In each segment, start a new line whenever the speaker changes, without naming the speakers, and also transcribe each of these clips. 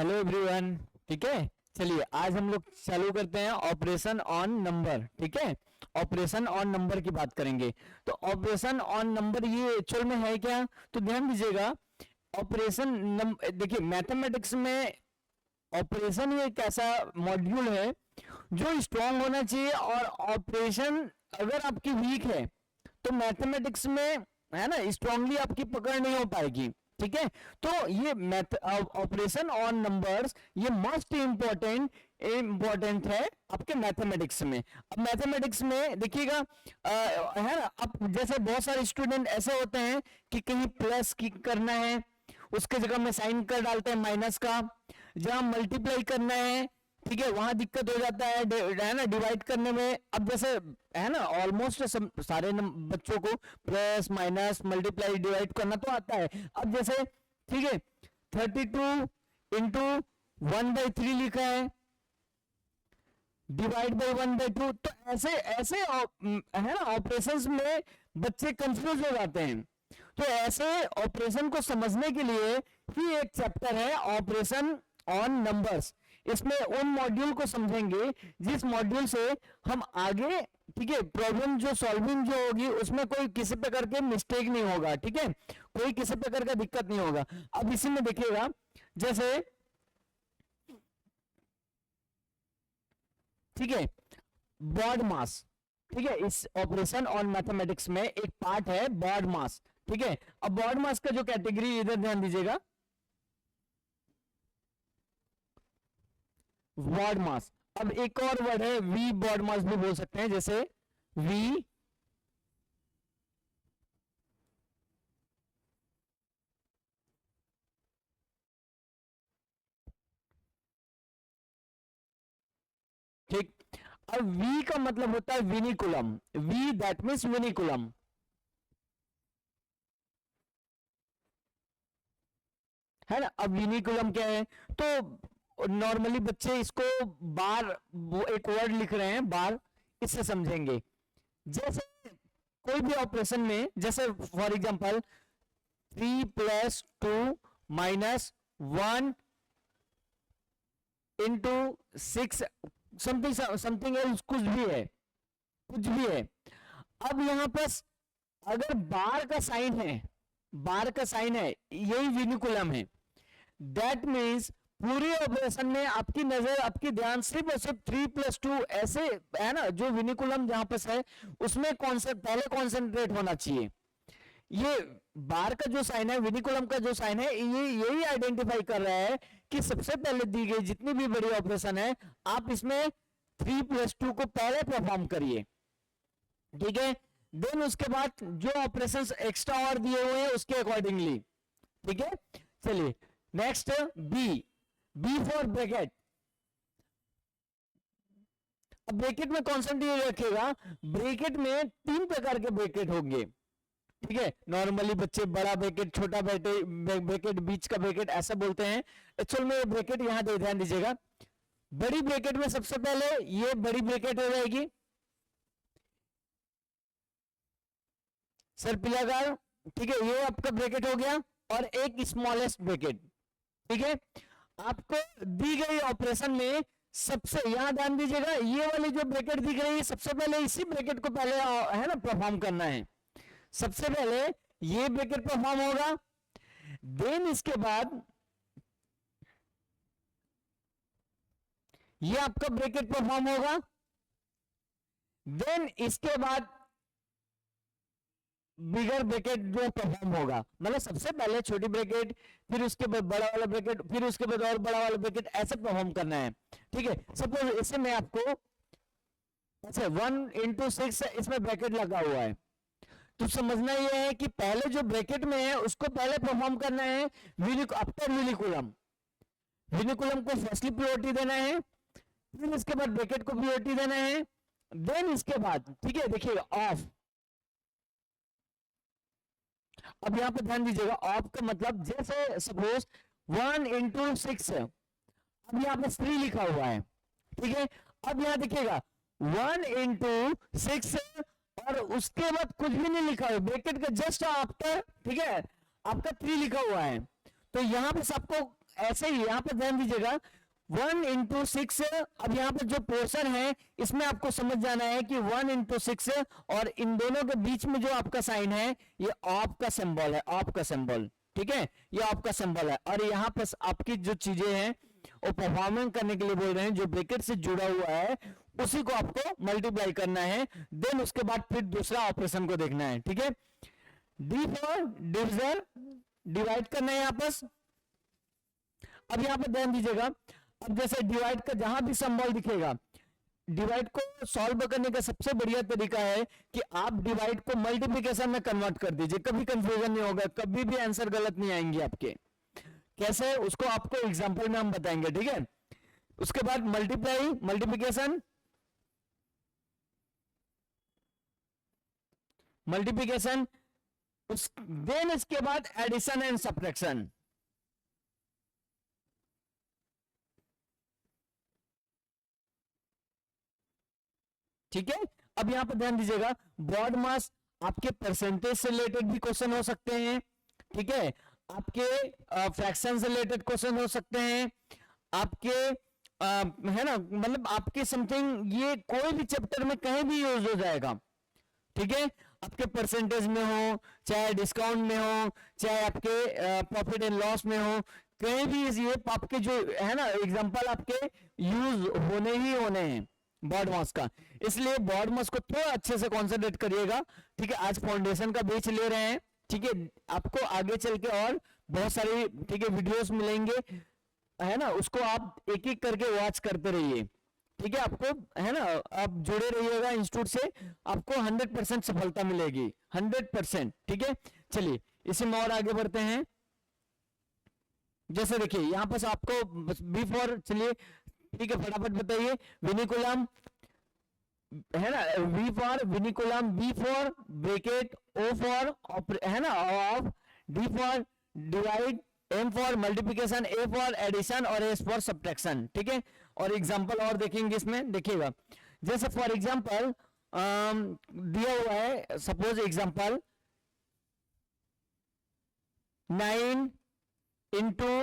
Hello everyone. ठीक है, चलिए आज हम लोग चालू करते हैं ऑपरेशन ऑन नंबर। ठीक है, ऑपरेशन ऑन नंबर की बात करेंगे। तो ऑपरेशन ऑन नंबर ये एक्चुअल में है क्या, तो ध्यान दीजिएगा। ऑपरेशन देखिए, मैथमेटिक्स में ऑपरेशन ये एक ऐसा मॉड्यूल है जो स्ट्रांग होना चाहिए, और ऑपरेशन अगर आपकी वीक है तो मैथमेटिक्स में है ना स्ट्रांगली आपकी पकड़ नहीं हो पाएगी। ठीक है, तो ये ऑपरेशन ऑन नंबर्स ये मोस्ट इंपॉर्टेंट है आपके मैथमेटिक्स में। अब मैथमेटिक्स में देखिएगा, है ना, अब जैसे बहुत सारे स्टूडेंट ऐसे होते हैं कि कहीं प्लस की करना है, उसके जगह में साइन कर डालते हैं माइनस का। जहां मल्टीप्लाई करना है, ठीक है, वहां दिक्कत हो जाता है ना डिवाइड करने में। अब जैसे है ना ऑलमोस्ट सारे बच्चों को प्लस माइनस मल्टीप्लाई डिवाइड करना तो आता है। अब जैसे ठीक है 32 इंटू 1/3 लिखा है, डिवाइड बाई 1/2, तो ऐसे ऐसे है ना ऑपरेशंस में बच्चे कंफ्यूज हो जाते हैं। तो ऐसे ऑपरेशन को समझने के लिए ही एक चैप्टर है ऑपरेशन ऑन नंबर्स। इसमें उन मॉड्यूल को समझेंगे जिस मॉड्यूल से हम आगे, ठीक है, प्रॉब्लम जो सॉल्विंग जो होगी उसमें कोई किसी प्रकार के मिस्टेक नहीं होगा। ठीक है, कोई किसी प्रकार का दिक्कत नहीं होगा। अब इसी में देखिएगा, जैसे ठीक है बॉड मास, ठीक है, इस ऑपरेशन ऑन मैथमेटिक्स में एक पार्ट है बॉड मास। ठीक है, अब बॉड मास का जो कैटेगरी, इधर ध्यान दीजिएगा, बॉड मास। अब एक और वर्ड है वी बॉड मास भी बोल सकते हैं, जैसे वी ठीक। अब वी का मतलब होता है विनिकुलम, वी दैट मीन्स विनिकुलम। है ना, अब विनिकुलम क्या है, तो नॉर्मली बच्चे इसको बार, वो एक वर्ड लिख रहे हैं बार, इससे समझेंगे। जैसे कोई भी ऑपरेशन में, जैसे for example 3 + 2 - 1 into 6 something something else, कुछ भी है। अब यहां पर अगर बार का साइन है, बार का साइन है, यही विनिकुलम है। दैट मीन्स पूरे ऑपरेशन में आपकी नजर, आपकी ध्यान सिर्फ और सिर्फ 3 + 2 ऐसे है ना, जो विनिकुलम जहां पर है उसमें पहले कॉन्सेंट्रेट होना चाहिए। ये बार का जो साइन है, विनिकुलम का जो साइन है, ये यही आइडेंटिफाई कर रहा है कि सबसे पहले दी गई जितनी भी बड़ी ऑपरेशन है, आप इसमें 3 + 2 को पहले परफॉर्म करिए। ठीक है, देन उसके बाद जो ऑपरेशंस एक्स्ट्रा और दिए हुए हैं उसके अकॉर्डिंगली। ठीक है, चलिए next B, B for bracket. अब ब्रैकेट में कॉन्सेंट्रेट रखिएगा, ब्रैकेट में 3 प्रकार के ब्रैकेट होंगे। ठीक है, नॉर्मली बच्चे बड़ा ब्रैकेट, छोटा ब्रैकेट, बीच का ब्रैकेट ऐसा बोलते हैं। एक्चुअल में ब्रैकेट यहां दे ध्यान दीजिएगा, बड़ी ब्रैकेट में सबसे पहले ये बड़ी ब्रैकेट हो जाएगी सर्पिलाकार। ठीक है, ये आपका ब्रैकेट हो गया, और एक स्मॉलेस्ट ब्रैकेट। ठीक है, आपको दी गई ऑपरेशन में सबसे, यहां ध्यान दीजिएगा, ये वाली जो ब्रैकेट दिख रही है सबसे पहले इसी ब्रैकेट को पहले है ना परफॉर्म करना है। सबसे पहले ये ब्रैकेट परफॉर्म होगा, देन इसके बाद ये आपका ब्रैकेट परफॉर्म होगा, देन इसके बाद बिगर ब्रैकेट जो परफॉर्म होगा। मतलब सबसे पहले छोटी ब्रैकेट, फिर उसके बाद बड़ा वाला ब्रैकेट, फिर उसके बाद और बड़ा वाला ब्रैकेट, ऐसे परफॉर्म करना है। ठीक है, सपोज इसे मैं आपको, अच्छा 1 × 6 इसमें ब्रैकेट लगा हुआ है, तो समझना यह है कि पहले जो ब्रैकेट में है उसको पहले परफॉर्म करना है आफ्टर विनिकुलम। विनिकुलम को फर्स्टली प्रायोरिटी देना है, फिर इसके बाद ब्रैकेट को प्रायोरिटी देना है, देन इसके बाद, ठीक है, देखिएगा ऑफ। अब यहां पर ध्यान दीजिएगा, ऑफ का मतलब जैसे सपोज 1 × 6, अब यहां पर 3 लिखा हुआ है। ठीक है, अब यहां देखिएगा 1 × 6 और उसके बाद कुछ भी नहीं लिखा है, ब्रैकेट का जस्ट आफ्टर, ठीक है, आपका 3 लिखा हुआ है। तो यहां पर आपको ऐसे ही यहाँ पर ध्यान दीजिएगा 1 into 6, अब यहाँ पर जो पोर्शन है इसमें आपको समझ जाना है कि 1 into 6 और इन दोनों के बीच में जो आपका साइन है ये ऑफ का सिंबल है, ऑफ का सिंबल, ठीक है, ये ऑफ का सिंबल है। और यहाँ पर आपकी जो चीजें हैं वो परफॉर्मेंस करने के लिए बोल रहे हैं, जो ब्रैकेट से जुड़ा हुआ है उसी को आपको मल्टीप्लाई करना है, देन उसके बाद फिर दूसरा ऑपरेशन को देखना है, ठीक है। डी फॉर डिविजन, डिवाइड करना है आपस। अब यहां पर ध्यान दीजिएगा, अब जैसे डिवाइड का जहां भी सिंबल दिखेगा, डिवाइड को सॉल्व करने का सबसे बढ़िया तरीका है कि आप डिवाइड को मल्टीप्लिकेशन में कन्वर्ट कर दीजिए, कभी कंफ्यूजन नहीं होगा, कभी भी आंसर गलत नहीं आएंगे आपके। कैसे, उसको आपको एग्जांपल में हम बताएंगे, ठीक है। उसके बाद मल्टीप्लाई, मल्टीप्लिकेशन, मल्टीप्लिकेशन, देन इसके बाद एडिशन एंड सब्ट्रैक्शन। ठीक है, अब यहां पर ध्यान दीजिएगा, बॉड मास आपके परसेंटेज से रिलेटेड भी क्वेश्चन हो सकते हैं, ठीक है, आपके फ्रैक्शन से रिलेटेड क्वेश्चन हो सकते हैं, आपके है ना, मतलब आपके समथिंग, ये कोई भी चैप्टर में कहीं भी यूज हो जाएगा, ठीक है। आपके परसेंटेज में हो, चाहे डिस्काउंट में हो, चाहे आपके प्रॉफिट एंड लॉस में हो, कहीं भी ये आपके जो है ना एग्जांपल आपके यूज होने ही होने हैं बॉड मास का। इसलिए बॉड मास को थोड़ा अच्छे से कॉन्सेंट्रेट करिएगा, ठीक है। आज फाउंडेशन का बेच ले रहे हैं, ठीक है, आपको आगे चल के और बहुत सारी, ठीक है, वीडियोस मिलेंगे, है ना, उसको आप एक एक करके वॉच करते रहिए, ठीक है। आपको, है ना, आप जुड़े रहिएगा इंस्टीट्यूट से, आपको 100% सफलता मिलेगी, 100%, ठीक है। चलिए इसी में और आगे बढ़ते हैं। जैसे देखिए यहां पर आपको बी फॉर, चलिए ठीक है, फटाफट बताइए, विनिकुलम, है ना, V for vinculum, B for bracket, O for, है ना, of, D for divide, M for multiplication, A for addition और एस फॉर सब्ट्रैक्शन, ठीक है। और एग्जांपल और देखेंगे इसमें, देखिएगा, जैसे फॉर एग्जांपल दिया हुआ है, सपोज एग्जांपल 9 इंटू,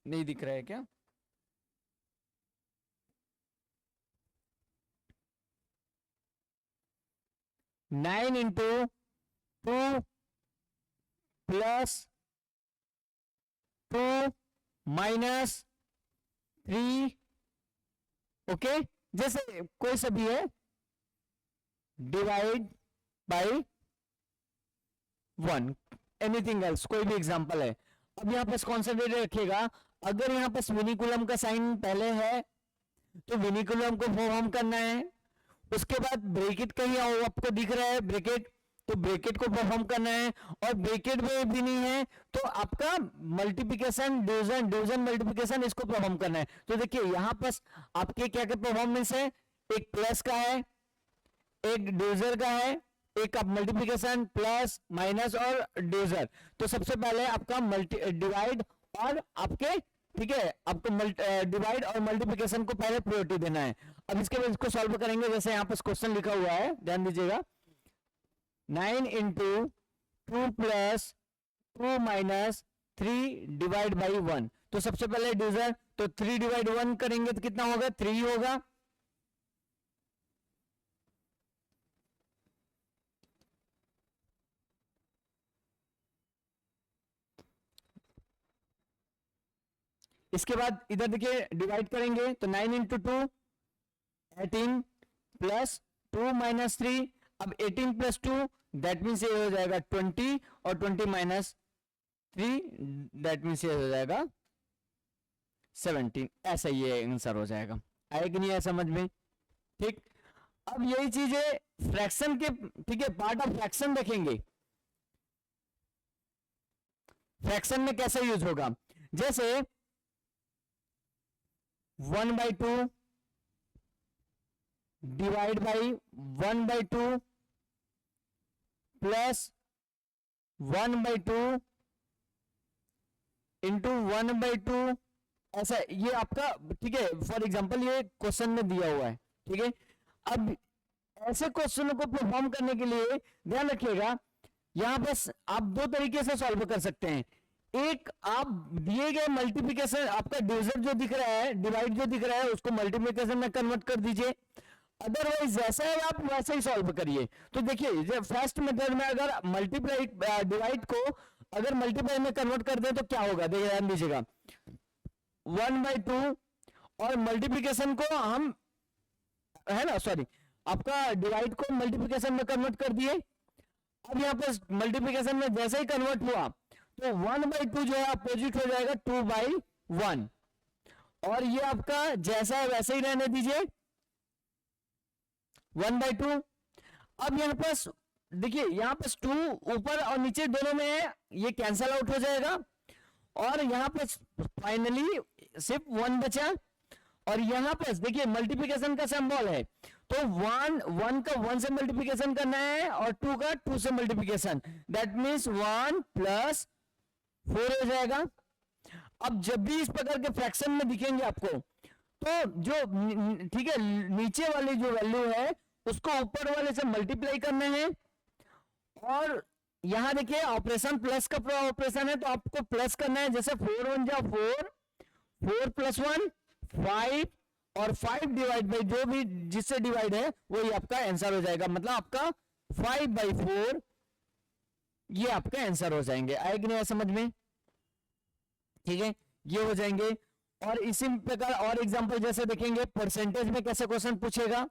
नहीं दिख रहा है क्या, 9 इंटू 2 प्लस 2 माइनस 3, ओके, जैसे कोई सा भी है, डिवाइड बाय 1, एनीथिंग एल्स, कोई भी एग्जांपल है। अब यहां पर कॉन्सेंट्रेट रखिएगा, अगर यहां पर विनिकुलम का साइन पहले है तो विनिकुलम को फॉर्म करना है, उसके बाद ब्रैकेट कहीं आपको दिख रहा है ब्रैकेट, तो ब्रैकेट को परफॉर्म करना है, और ब्रैकेट में भी नहीं है तो आपका मल्टीप्लिकेशन, डिवीजन, डिवीजन मल्टीप्लिकेशन, इसको परफॉर्म करना है। तो देखिए यहां पर आपके क्या क्या परफॉर्मेंस है, एक प्लस का है, एक डिविजन का है, एक आप मल्टीप्लिकेशन, प्लस, माइनस और डिविजन। तो सबसे पहले आपका डिवाइड और आपके, ठीक है, आपको डिवाइड और मल्टीप्लिकेशन को पहले प्रायोरिटी देना है। अब इसके बाद इसको सॉल्व करेंगे, जैसे यहां पर क्वेश्चन लिखा हुआ है, ध्यान दीजिएगा, 9 into 2 plus 2 minus 3 divide by 1। तो सबसे पहले डिविजन, तो 3 डिवाइड 1 करेंगे तो कितना होगा, 3 होगा। इसके बाद इधर देखिए डिवाइड करेंगे तो 9 इंटू 2 18 प्लस 2 माइनस 3, अब 18 प्लस 2 दैट मीन्स ये हो जाएगा 20, और 20 माइनस 3 दैट मीन्स ये हो जाएगा 17। ऐसा ये आंसर हो जाएगा। आए कि नहीं है समझ में, ठीक। अब यही चीज है फ्रैक्शन के, ठीक है, पार्ट ऑफ फ्रैक्शन देखेंगे, फ्रैक्शन में कैसे यूज होगा, जैसे 1/2 डिवाइड बाई 1/2 प्लस 1/2 इंटू 1/2, ऐसा ये आपका, ठीक है, फॉर एग्जांपल ये क्वेश्चन में दिया हुआ है, ठीक है। अब ऐसे क्वेश्चनों को परफॉर्म करने के लिए ध्यान रखिएगा, यहां बस आप दो तरीके से सॉल्व कर सकते हैं। एक आप दिए गए मल्टीप्लिकेशन, आपका डिविजन जो दिख रहा है, डिवाइड जो दिख रहा है, उसको मल्टीप्लिकेशन में कन्वर्ट कर दीजिए। अदरवाइज जैसा है आप वैसे ही सॉल्व करिए। तो देखिए फर्स्ट मेथड में अगर मल्टीप्लाई डिवाइड को अगर मल्टीप्लाई में कन्वर्ट कर दें तो क्या होगा, देखिए ध्यान दीजिएगा, 1/2 और मल्टीप्लिकेशन को हम, है ना, सॉरी, आपका डिवाइड को मल्टीप्लिकेशन में कन्वर्ट कर दिए। अब यहाँ पर मल्टीप्लिकेशन में जैसे ही कन्वर्ट हुआ तो 1/2 जो है अपोजिट हो जाएगा 2/1, और ये आपका जैसा है वैसे ही रहने दीजिए 1/2। अब यहाँ पर देखिए, यहाँ पर 2 ऊपर और नीचे दोनों में है, ये कैंसल आउट हो जाएगा, और यहाँ पर फाइनली सिर्फ 1 बचा। और यहाँ पर देखिए मल्टीप्लिकेशन का सिंबल है, तो 1 का 1 से मल्टीप्लिकेशन करना है और 2 का 2 से मल्टीप्लिकेशन, दैट मीन्स 1 + 4 हो जाएगा। अब जब भी इस प्रकार के फ्रैक्शन में दिखेंगे आपको, तो जो ठीक है, नीचे वाली जो वैल्यू है उसको ऊपर वाले से मल्टीप्लाई करना है। और यहां देखिए ऑपरेशन प्लस का ऑपरेशन है, तो आपको प्लस करना है, जैसे 4 1 जा 4, 4 + 1 5, और 5 डिवाइड बाई जो भी जिससे डिवाइड है वही आपका आंसर हो जाएगा, मतलब आपका 5/4 ये आपका आंसर हो जाएंगे। आएगी नहीं समझ में, ठीक है, ये हो जाएंगे। और इसी प्रकार और एग्जांपल जैसे देखेंगे, परसेंटेज में कैसे क्वेश्चन पूछेगा,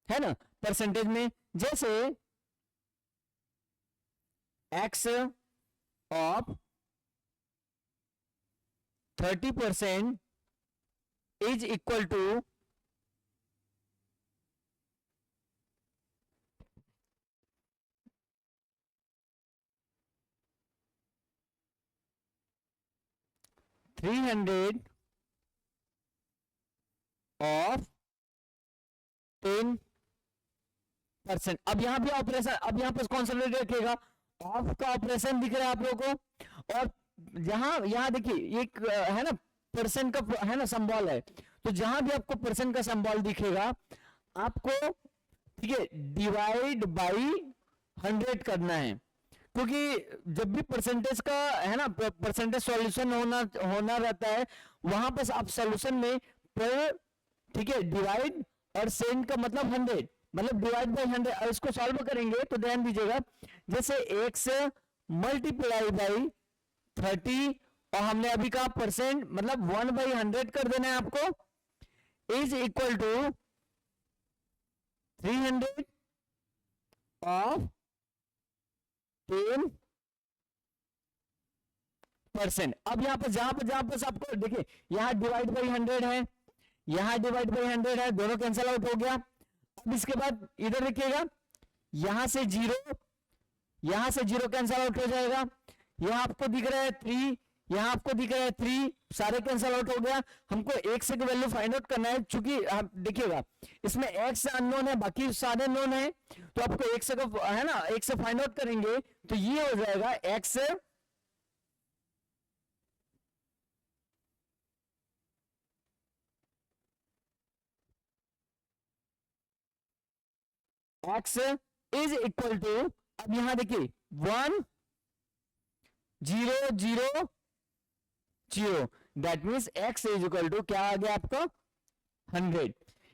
है ना, परसेंटेज में जैसे x of 30% is equal to 300 of 10%। अब यहां भी ऑपरेशन, अब यहां पर कौन सा रखेगा, ऑफ का ऑपरेशन दिख रहा है आप लोगों को, और यहां देखिए एक है ना परसेंट का है ना सिंबल है, तो जहां भी आपको परसेंट का सिंबल दिखेगा आपको, ठीक है, डिवाइड बाई 100 करना है, क्योंकि जब भी परसेंटेज का है ना परसेंटेज सॉल्यूशन होना रहता है, वहां पर आप सॉल्यूशन में पर, ठीक है, डिवाइड और सेंड का मतलब 100, मतलब डिवाइड बाई 100। और इसको सॉल्व करेंगे तो ध्यान दीजिएगा, जैसे x मल्टीप्लाई बाई 30, और हमने अभी कहा परसेंट, मतलब 1/100 कर देना है आपको, इज इक्वल टू 300 ऑफ 10%। अब यहां पर जहां पर आपको देखिए, यहां डिवाइड बाई 100 है, यहां डिवाइड बाई 100 है, दोनों कैंसिल आउट हो गया। अब इसके बाद इधर देखिएगा, यहां से 0, यहां से 0 कैंसिल आउट हो जाएगा, यहां आपको दिख रहा है 3, यहां आपको दिख रहा है 3, सारे कैंसिल आउट हो गया। हमको x की वैल्यू फाइंड आउट करना है, चूंकि आप देखिएगा इसमें x अननोन है, बाकी सारे नोन है, तो आपको x का है ना, x से फाइंड आउट करेंगे तो ये हो जाएगा x इज इक्वल टू, अब यहां देखिए 1 0 0 0, that means x is equal to क्या आ गया आपका 100।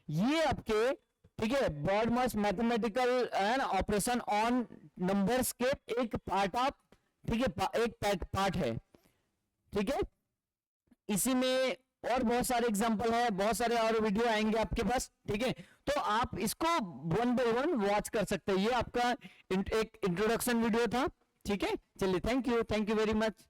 ये आपके, ठीक है, broad mass mathematical and operation on numbers के एक पार्ट ऑफ, ठीक है, एक पार्ट है, ठीक है। इसी में और बहुत सारे एग्जांपल है, बहुत सारे और वीडियो आएंगे आपके पास, ठीक है, तो आप इसको 1 by 1 वॉच कर सकते हैं। ये आपका एक इंट्रोडक्शन वीडियो था, ठीक है। चलिए, थैंक यू वेरी मच।